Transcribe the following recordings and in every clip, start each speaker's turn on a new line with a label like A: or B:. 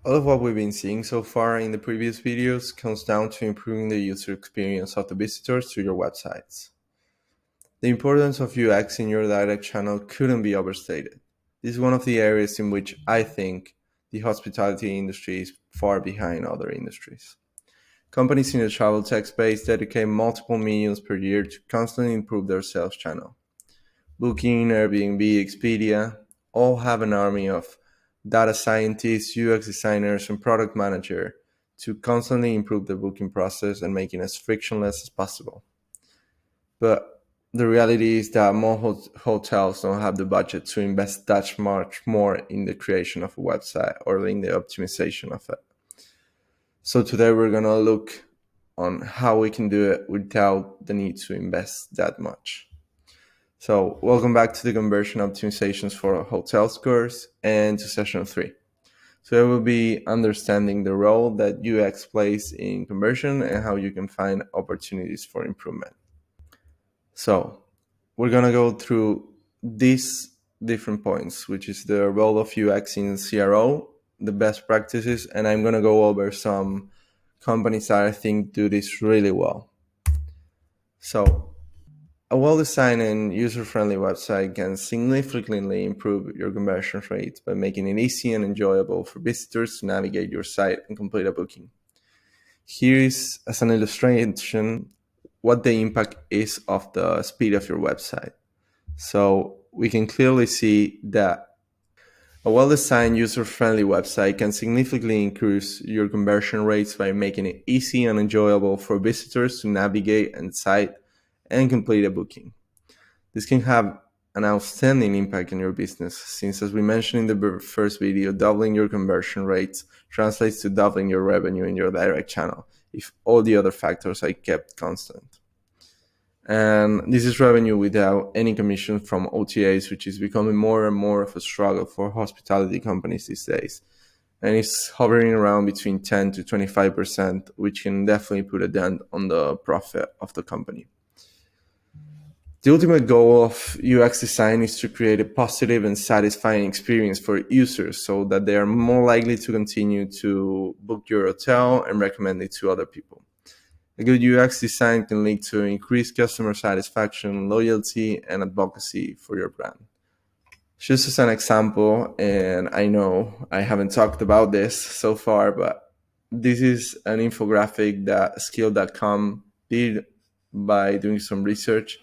A: All of what we've been seeing so far in the previous videos comes down to improving the user experience of the visitors to your websites. The importance of UX in your direct channel couldn't be overstated. This is one of the areas in which I think the hospitality industry is far behind other industries. Companies in the travel tech space dedicate multiple millions per year to constantly improve their sales channel. Booking, Airbnb, Expedia all have an army of data scientists, UX designers, and product manager to constantly improve the booking process and making it as frictionless as possible. But the reality is that most hotels don't have the budget to invest that much more in the creation of a website or in the optimization of it. So today we're gonna look on how we can do it without the need to invest that much. So welcome back to the conversion optimizations for hotels course and to session 3. So I will be understanding the role that UX plays in conversion and how you can find opportunities for improvement. So we're gonna go through these different points, which is the role of UX in CRO, the best practices, and I'm gonna go over some companies that I think do this really well. So a well-designed and user-friendly website can significantly improve your conversion rate by making it easy and enjoyable for visitors to navigate your site and complete a booking. Here is, as an illustration, what the impact is of the speed of your website. So we can clearly see that a well-designed, user-friendly website can significantly increase your conversion rates by making it easy and enjoyable for visitors to navigate and site and complete a booking. This can have an outstanding impact on your business, since as we mentioned in the first video, doubling your conversion rates translates to doubling your revenue in your direct channel if all the other factors are kept constant. And this is revenue without any commission from OTAs, which is becoming more and more of a struggle for hospitality companies these days. And it's hovering around between 10 to 25%, which can definitely put a dent on the profit of the company. The ultimate goal of UX design is to create a positive and satisfying experience for users so that they are more likely to continue to book your hotel and recommend it to other people. A good UX design can lead to increased customer satisfaction, loyalty, and advocacy for your brand. Just as an example, and I know I haven't talked about this so far, but this is an infographic that skill.com did by doing some research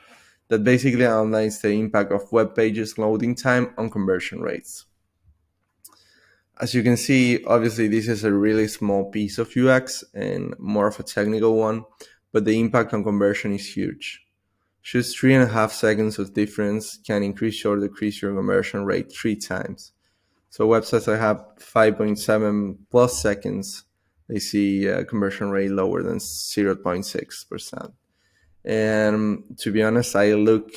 A: that basically outlines the impact of web pages loading time on conversion rates. As you can see, obviously this is a really small piece of UX and more of a technical one, but the impact on conversion is huge. Just 3.5 seconds of difference can increase or decrease your conversion rate 3 times. So websites that have 5.7 plus seconds, they see a conversion rate lower than 0.6%. And to be honest, I look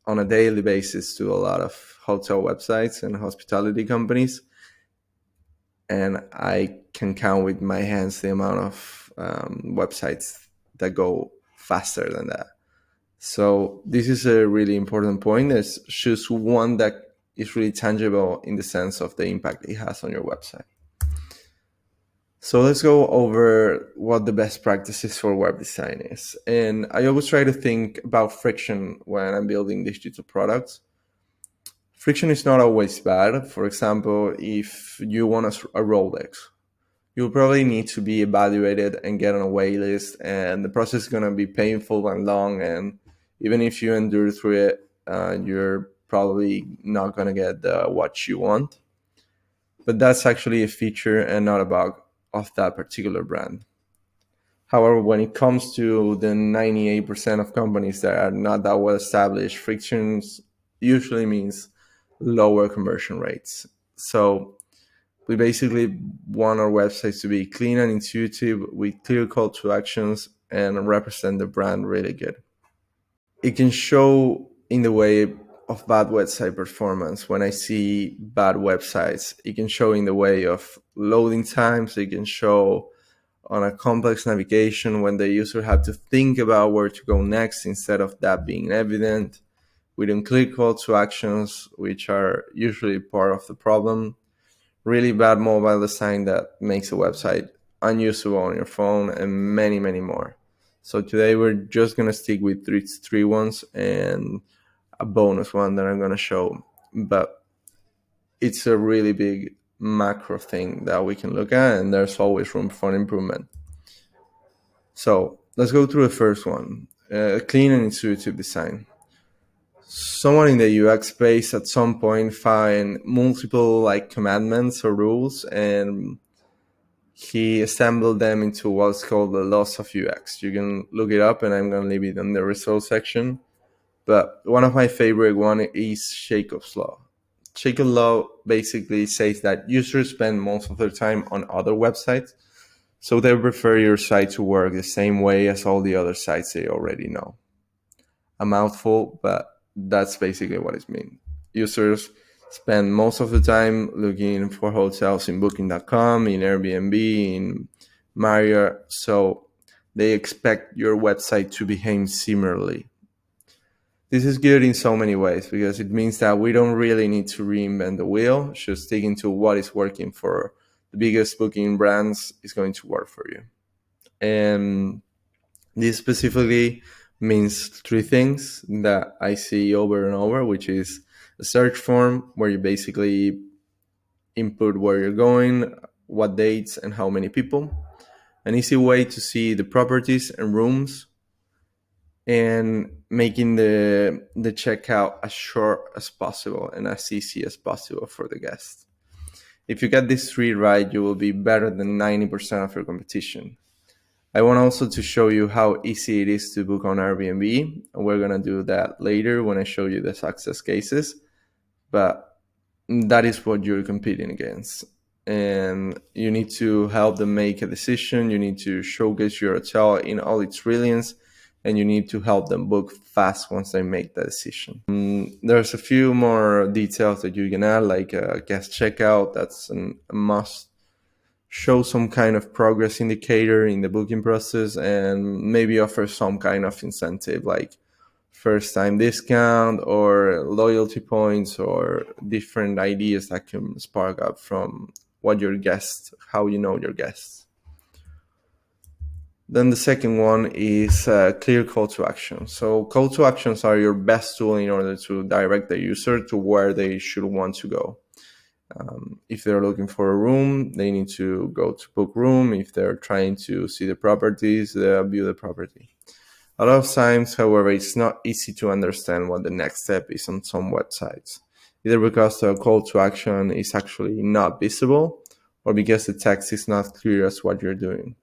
A: on a daily basis to a lot of hotel websites and hospitality companies, and I can count with my hands the amount of websites that go faster than that. So this is a really important point. It's just one that is really tangible in the sense of the impact it has on your website. So let's go over what the best practices for web design is. And I always try to think about friction when I'm building digital products. Friction is not always bad. For example, if you want a Rolex, you'll probably need to be evaluated and get on a wait list, and the process is going to be painful and long. And even if you endure through it, you're probably not going to get the watch you want. But that's actually a feature and not a bug of that particular brand. However, when it comes to the 98% of companies that are not that well established, frictions usually means lower conversion rates. So we basically want our websites to be clean and intuitive with clear call to actions and represent the brand really good. It can show in the way of bad website performance. When I see bad websites, it can show in the way of loading times. It can show on a complex navigation when the user had to think about where to go next instead of that being evident. We don't click call to actions, which are usually part of the problem. really bad mobile design that makes a website unusable on your phone, and many, many more. So today we're just going to stick with three ones and a bonus one that I'm going to show. But it's a really big macro thing that we can look at, and there's always room for improvement. So let's go through the first one, clean and intuitive design. Someone in the UX space at some point find multiple like commandments or rules, and he assembled them into what's called the laws of UX. You can look it up, and I'm going to leave it in the results section. But one of my favorite one is Jacob's law. Jacob's law basically says that users spend most of their time on other websites, so they prefer your site to work the same way as all the other sites they already know. A mouthful, but that's basically what it means. Users spend most of the time looking for hotels in booking.com, in Airbnb, in Marriott, so they expect your website to behave similarly. This is good in so many ways because it means that we don't really need to reinvent the wheel. Just sticking to what is working for the biggest booking brands is going to work for you. And this specifically means three things that I see over and over, which is a search form where you basically input where you're going, what dates, and how many people. An easy way to see the properties and rooms, and making the checkout as short as possible and as easy as possible for the guest. If you get these three right, you will be better than 90% of your competition. I want also to show you how easy it is to book on Airbnb. We're going to do that later when I show you the success cases, but that is what you're competing against. And you need to help them make a decision. You need to showcase your hotel in all its brilliance, and you need to help them book fast once they make the decision. There's a few more details that you can add, like a guest checkout. That's a must. Show some kind of progress indicator in the booking process, and maybe offer some kind of incentive like first time discount or loyalty points or different ideas that can spark up from what your guests, how you know your guests. Then the second one is clear call to action. So call to actions are your best tool in order to direct the user to where they should want to go. If they're looking for a room, they need to go to book room. If they're trying to see the properties, they'll view the property. A lot of times, however, it's not easy to understand what the next step is on some websites, either because the call to action is actually not visible or because the text is not clear as what you're doing.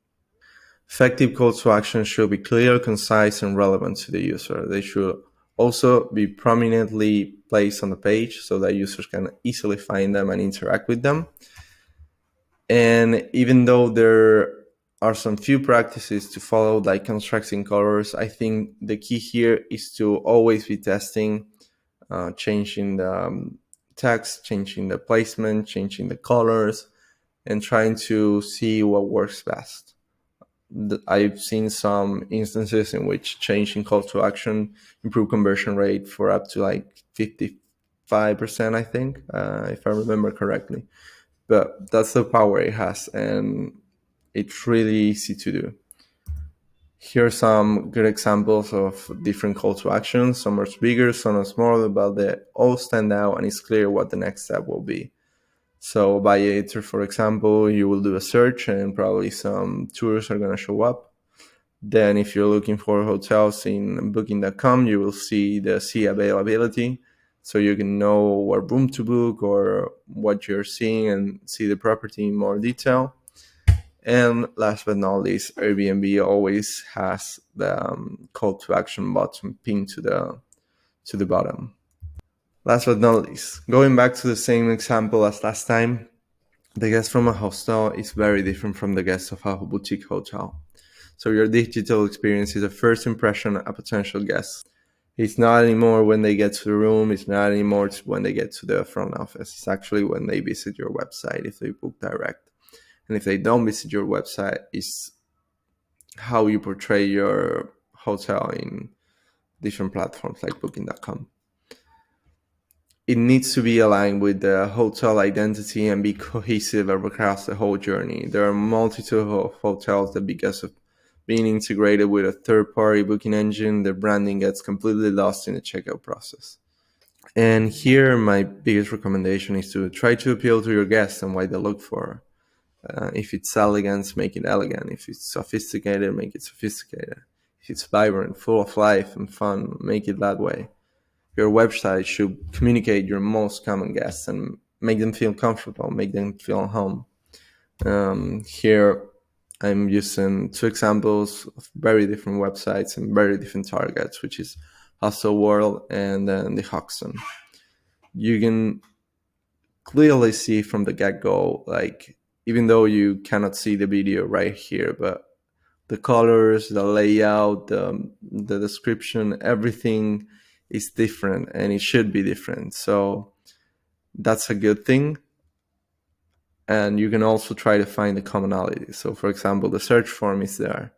A: Effective call to action should be clear, concise, and relevant to the user. They should also be prominently placed on the page so that users can easily find them and interact with them. And even though there are some few practices to follow, like constructing colors, I think the key here is to always be testing, changing the text, changing the placement, changing the colors, and trying to see what works best. I've seen some instances in which changing call to action improve conversion rate for up to like 55%, I think, if I remember correctly. But that's the power it has, and it's really easy to do. Here are some good examples of different call to actions. Some are bigger, some are smaller, but they all stand out, and it's clear what the next step will be. So by editor, for example, you will do a search and probably some tours are going to show up. Then if you're looking for hotels in booking.com, you will see the see availability. So you can know what room to book or what you're seeing and see the property in more detail. And last but not least, Airbnb always has the call to action button pinned to the bottom. Last but not least, going back to the same example as last time, the guest from a hostel is very different from the guest of a boutique hotel. So your digital experience is a first impression a potential guest. It's not anymore when they get to the room. It's not anymore when they get to the front office. It's actually when they visit your website if they book direct. And if they don't visit your website, it's how you portray your hotel in different platforms like booking.com. it needs to be aligned with the hotel identity and be cohesive across the whole journey. There are a multitude of hotels that, because of being integrated with a third-party booking engine, their branding gets completely lost in the checkout process. And here, my biggest recommendation is to try to appeal to your guests and what they look for. If it's elegant, make it elegant. If it's sophisticated, make it sophisticated. If it's vibrant, full of life and fun, make it that way. Your website should communicate your most common guests and make them feel comfortable, make them feel home. Here, I'm using two examples of very different websites and very different targets, which is Hostel World and then the Hoxton. You can clearly see from the get-go, like, even though you cannot see the video right here, but the colors, the layout, the description, everything is different, and it should be different. So that's a good thing. And you can also try to find the commonality. So for example, the search form is there.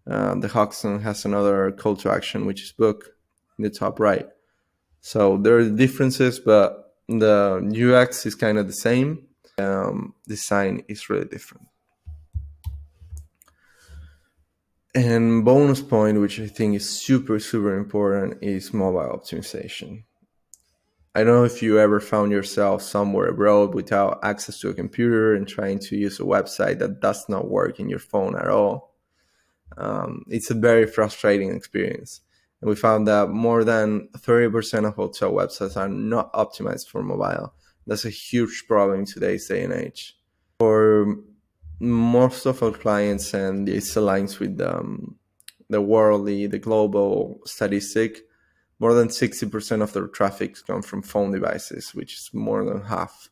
A: The Hoxton has another call to action, which is book, in the top right. So there are differences, but the UX is kind of the same. Design is really different. And bonus point, which I think is super, super important, is mobile optimization. I don't know if you ever found yourself somewhere abroad without access to a computer and trying to use a website that does not work in your phone at all. It's a very frustrating experience. And we found that more than 30% of hotel websites are not optimized for mobile. That's a huge problem in today's day and age. For most of our clients, and this aligns with the worldly, the global statistic, more than 60% of their traffic comes from phone devices, which is more than half.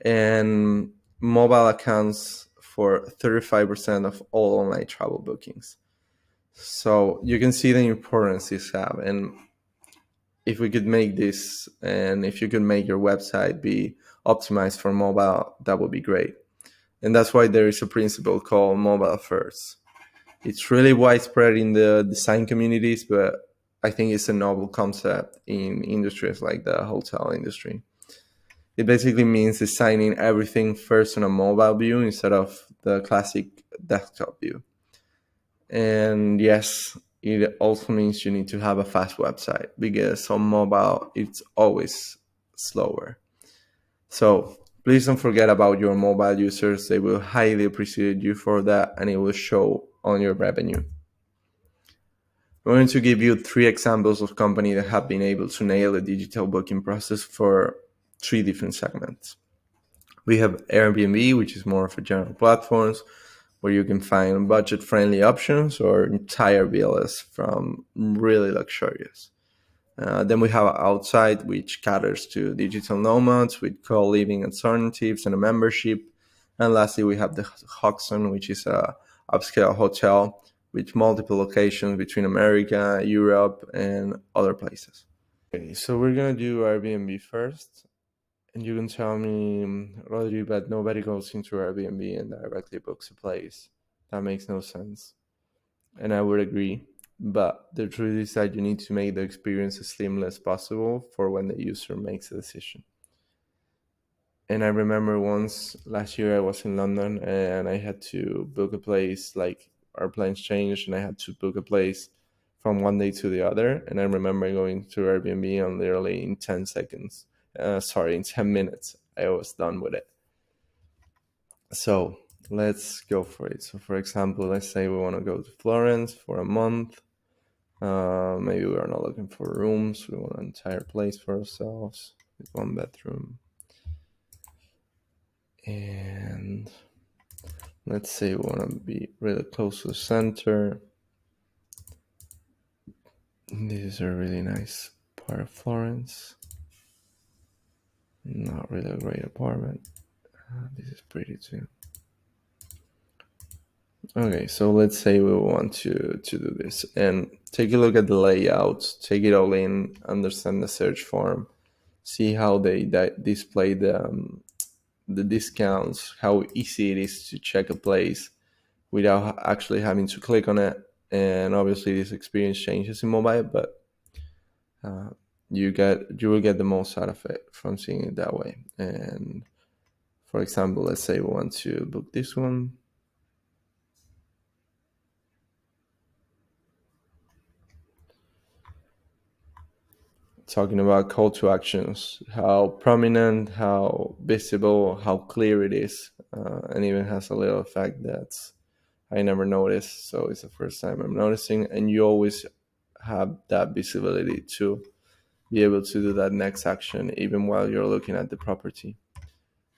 A: And mobile accounts for 35% of all online travel bookings. So you can see the importance this have. And if we could make this, and if you could make your website be optimized for mobile, that would be great. And that's why there is a principle called mobile first. It's really widespread in the design communities, but I think it's a novel concept in industries like the hotel industry. It basically means designing everything first on a mobile view instead of the classic desktop view. And yes, it also means you need to have a fast website, because on mobile, it's always slower. So please don't forget about your mobile users. They will highly appreciate you for that, and it will show on your revenue. I'm going to give you 3 examples of companies that have been able to nail the digital booking process for 3 different segments. We have Airbnb, which is more of a general platforms where you can find budget-friendly options or entire villas from really luxurious. Then we have Outside, which caters to digital nomads with co-living alternatives and a membership. And lastly, we have the Hoxton, which is a upscale hotel with multiple locations between America, Europe, and other places. Okay, so we're gonna do Airbnb first. And you can tell me, Rodrigo, but nobody goes into Airbnb and directly books a place. That makes no sense. And I would agree. But the truth is that you need to make the experience as seamless as possible for when the user makes a decision. And I remember once last year I was in London and I had to book a place, like our plans changed and I had to book a place from one day to the other. And I remember going to Airbnb and literally in 10 seconds, in 10 minutes, I was done with it. So let's go for it. So for example, let's say we want to go to Florence for a month. Maybe we are not looking for rooms. We want an entire place for ourselves with 1 bedroom. And let's say we want to be really close to the center. This is a really nice part of Florence. Not really a great apartment. This is pretty too. Okay, so let's say we want to do this and take a look at the layout, take it all in, understand the search form, see how they display the discounts, how easy it is to check a place without actually having to click on it. And obviously this experience changes in mobile, but you will get the most out of it from seeing it that way. And for example, let's say we want to book this one. Talking about call to actions, how prominent, how visible, how clear it is, and even has a little effect that's I never noticed. So it's the first time I'm noticing, and you always have that visibility to be able to do that next action even while you're looking at the property.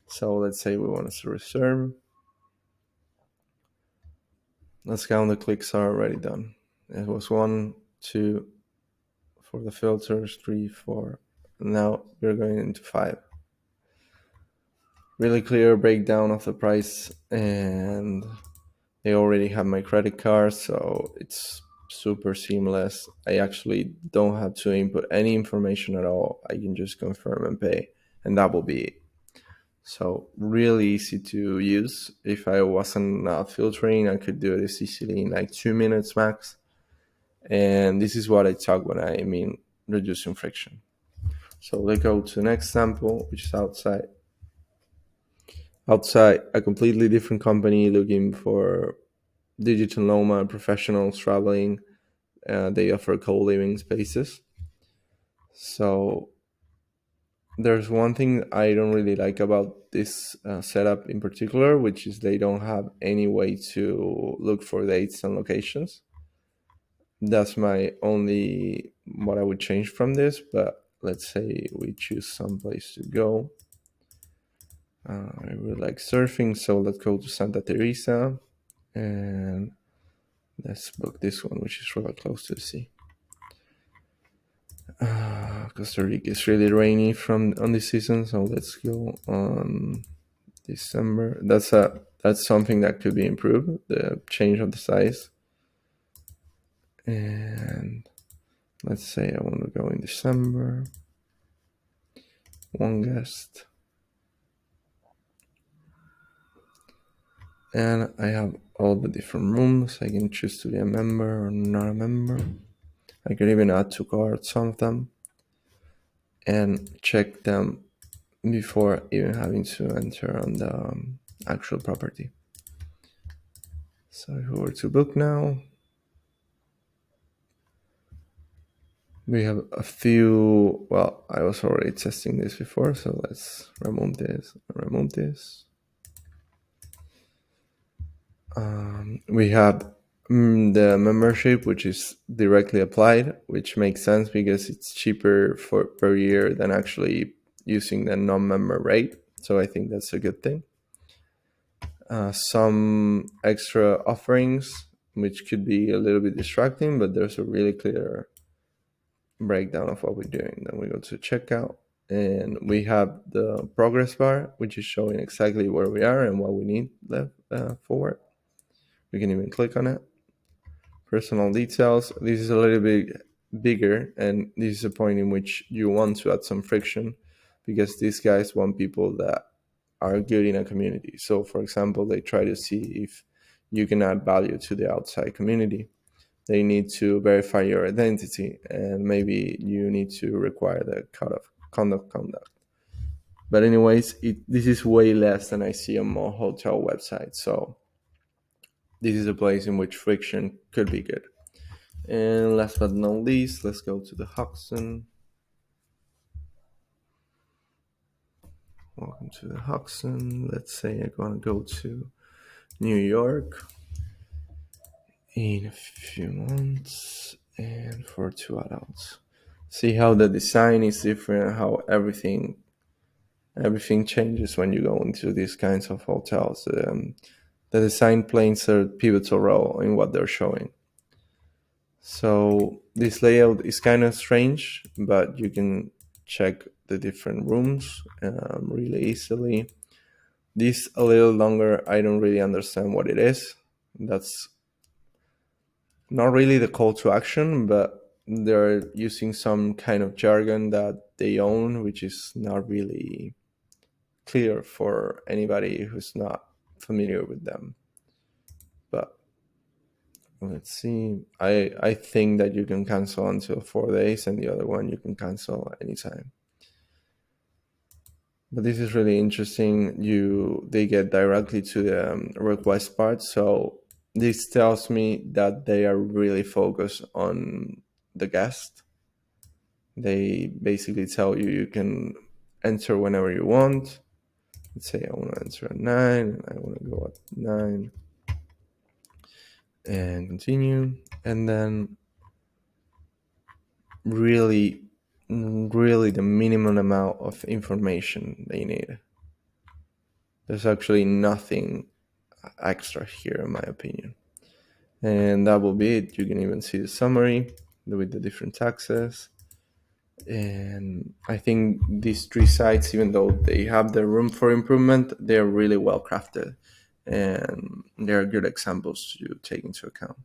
A: So let's say we want to reserve. Let's count the clicks are already done. It was 1, 2 for the filters, 3, 4. Now we're going into 5. Really clear breakdown of the price, and they already have my credit card, so it's super seamless. I actually don't have to input any information at all. I can just confirm and pay, and that will be it. So really easy to use. If I wasn't filtering, I could do this easily in like 2 minutes max. And this is what I talk when I mean reducing friction. So let's go to the next sample, which is outside. Outside, a completely different company looking for digital nomad professionals traveling. They offer co-living spaces. So there's one thing I don't really like about this setup in particular, which is they don't have any way to look for dates and locations. That's my only what I would change from this. But let's say we choose some place to go. I really like surfing, so let's go to Santa Teresa and let's book this one, which is really close to the sea. Costa Rica is really rainy from on this season, so let's go on December. That's something that could be improved, the change of the size. And let's say I want to go in December. One guest. And I have all the different rooms. I can choose to be a member or not a member. I could even add to cart some of them and check them before even having to enter on the actual property. So if we were to book now, we have a few. Well, I was already testing this before, so let's remove this. We have the membership, which is directly applied, which makes sense because it's cheaper for per year than actually using the non-member rate. So I think that's a good thing. Some extra offerings, which could be a little bit distracting, but there's a really clear breakdown of what we're doing. Then we go to checkout, and we have the progress bar, which is showing exactly where we are and what we need left forward. We can even click on it. Personal details. This is a little bit bigger, and this is a point in which you want to add some friction because these guys want people that are good in a community. So, for example, they try to see if you can add value to the outside community. They need to verify your identity, and maybe you need to require the code of conduct. But anyways, this is way less than I see on more hotel websites. So this is a place in which friction could be good. And last but not least, let's go to the Hoxton. Welcome to the Hoxton. Let's say I'm going to go to New York in a few months and for 2 adults. See how the design is different, how everything changes when you go into these kinds of hotels. The design plays a pivotal role in what they're showing. So this layout is kind of strange, but you can check the different rooms really easily. This a little longer, I don't really understand what it is. That's not really the call to action, but they're using some kind of jargon that they own, which is not really clear for anybody who's not familiar with them. But let's see. I think that you can cancel until 4 days, and the other one you can cancel anytime. But this is really interesting. They get directly to the request part, so this tells me that they are really focused on the guest. They basically tell you can enter whenever you want. Let's say I want to enter at 9, and I want to go at 9, and continue. And then really the minimum amount of information they need. There's actually nothing extra here, in my opinion. And that will be it. You can even see the summary with the different taxes. And I think these 3 sites, even though they have the room for improvement, they're really well crafted, and they're good examples to take into account.